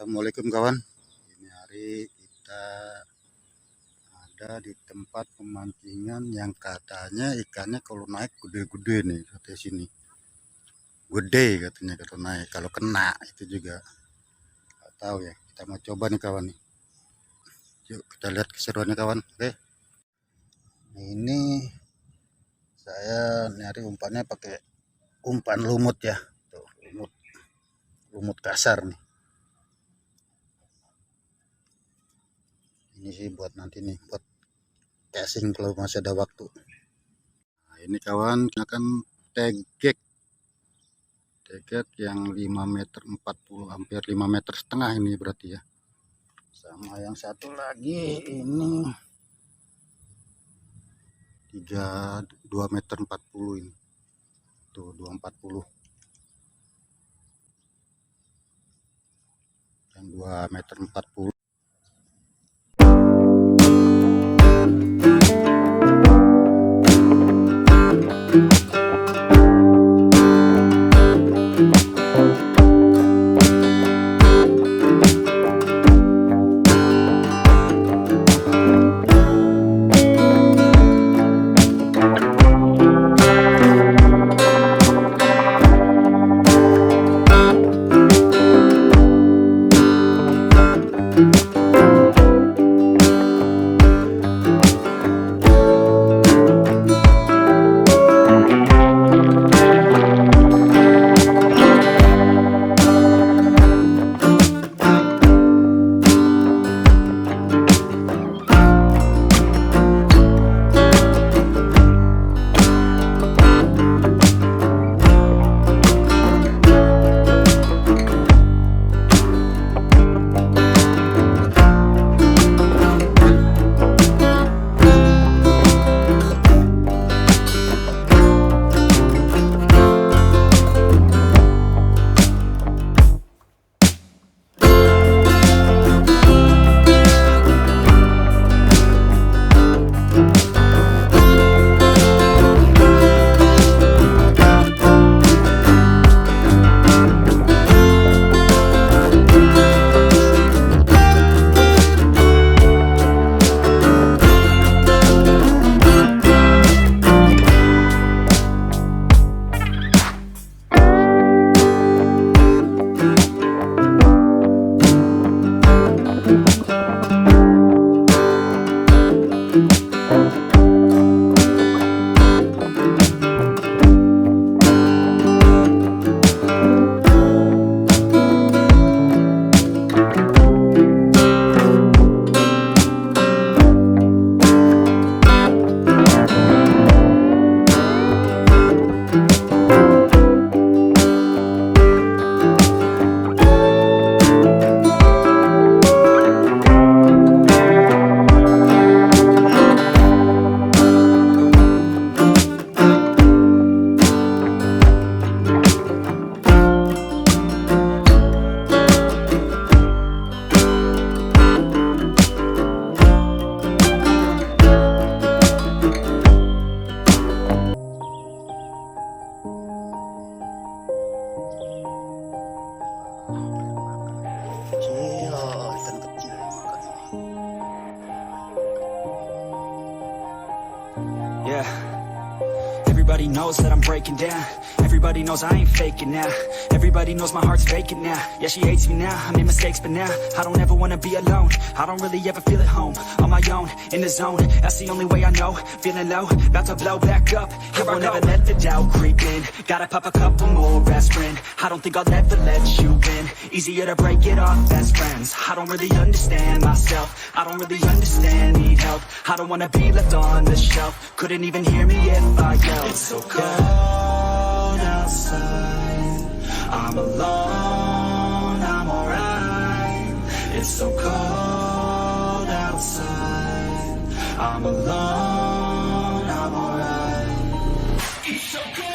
Assalamualaikum kawan. Ini hari kita ada di tempat pemancingan yang katanya ikannya kalau naik gede-gede nih, katanya sini. Gede katanya kalau naik, kalau kena itu juga nggak tahu ya. Kita mau coba nih kawan nih. Yuk kita lihat keseruannya kawan. Oke. Ini saya nyari umpannya pakai umpan lumut ya. Tuh, lumut kasar nih. Ini sih buat nanti nih, buat casing kalau masih ada waktu. Nah, ini kawan akan tegek yang 5 meter 40, hampir 5 meter setengah ini berarti ya. Sama yang satu lagi ini 2 meter 40 ini. Tuh 240. Yang 2 meter 40. Ikan kecil makan. Yeah, everybody knows that I'm breaking down. Everybody knows I ain't faking now. Everybody knows my heart's vacant now. Yeah, she hates me now, I made mistakes but now I don't ever wanna be alone. I don't really ever feel at home. On my own, in the zone, that's the only way I know. Feeling low, about to blow back up. Here I won't ever let the doubt creep in. Gotta pop a couple more aspirin. I don't think I'll ever let you in. Easier to break it off best friends. I don't really understand myself. I don't really understand, need help. I don't wanna be left on the shelf. Couldn't even hear me if I yelled. It's so cold outside, I'm alone, I'm alright. It's so cold outside, I'm alone, I'm alright. It's so cold.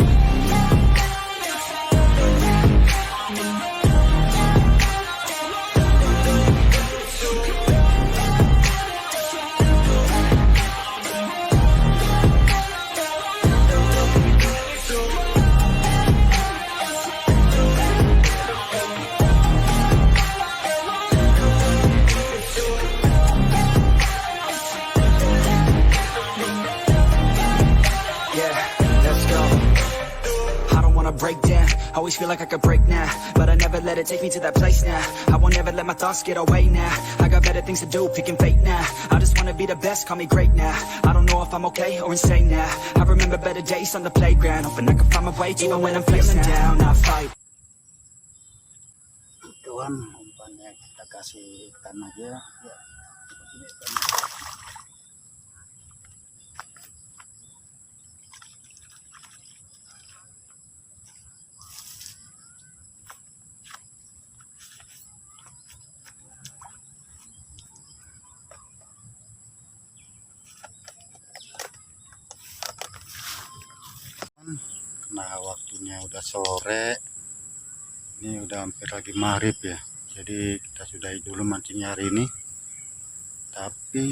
always feel like I could break now, but I never let it take me to that place now. I won't ever let my thoughts get away now. I got better things to do, picking fate now. I just wanna be the best, call me great now. I don't know if I'm okay or insane now. I remember better days on the playground, hoping I can find my way even when I'm feeling down. I fight. Kawan, umpannya kita kasih ikan aja ya. Ini ikan. Nah, waktunya udah sore, ini udah hampir lagi maghrib ya, jadi kita sudahi dulu mancingnya hari ini, tapi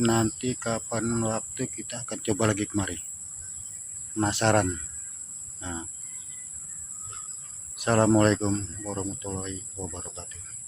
nanti kapan waktu kita akan coba lagi kemari, penasaran. Nah, assalamualaikum warahmatullahi wabarakatuh.